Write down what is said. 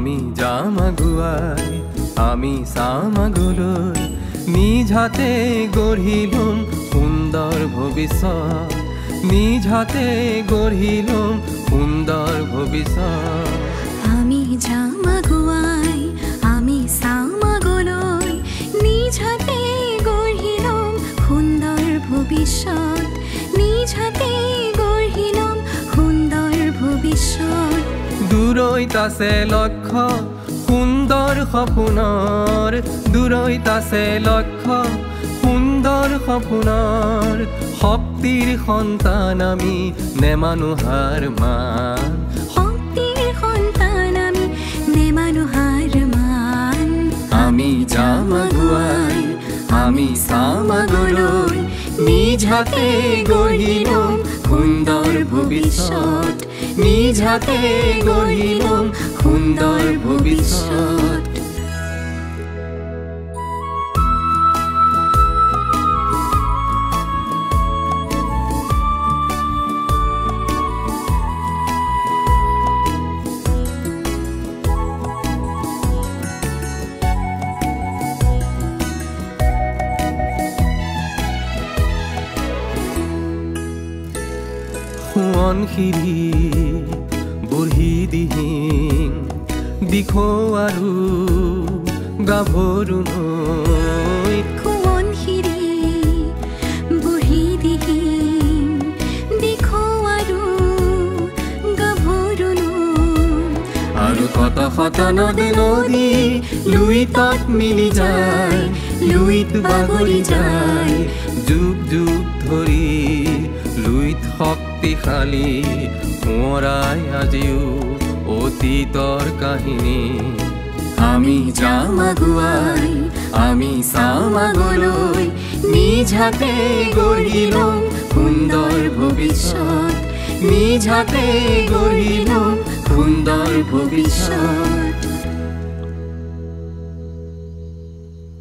আমি যাম আগুৱাই আমি চাম আগলৈ নিজ হাতে গঢ়িলম সুন্দৰ ভৱিষ্যত নিজ হাতে গঢ়িলম সুন্দৰ ভৱিষ্যত আমি যাম আগুৱাই আমি চাম আগলৈ নিজ হাতে গঢ়িলম সুন্দৰ ভৱিষ্যত নিজ হাতে গঢ়িলম সুন্দৰ ভৱিষ্যত দূৰৈত আছে লক্ষ্য সুন্দৰ সপোনৰ দূৰৈত আছে লক্ষ্য সুন্দৰ সপোনৰ শক্তিৰ সন্তান আমি নেমানো হাৰ মান শক্তিৰ সন্তান আমি নেমানো হাৰ মান আমি যাম আগুৱাই আমি চাম আগলৈ নিজ হাতে গঢ়িলম সুন্দৰ ভৱিষ্যত নিজ হাতে গঢ়িলম সুন্দৰ ভৱিষ্যত সোৱণশিৰি বুঢ়ী দিহিং দিখৌ আৰু গাভৰু নৈ সোৱণশিৰি বুঢ়ী দিহিং দিখৌ আৰু গাভৰু নৈ আৰু কত শত নদ নদী লুইতত মিলি যায় লুইত বাগৰি যায় যুগ যুগ ধৰি লুইত শক্তিশালী সোঁৱৰাই আজিও অতীতৰ কাহিনী আমি যাম আগুৱাই আমি চাম আগলৈ নিজ হাতে গঢ়িলম সুন্দৰ ভৱিষ্যত নিজ হাতে গঢ়িলম সুন্দৰ ভৱিষ্যত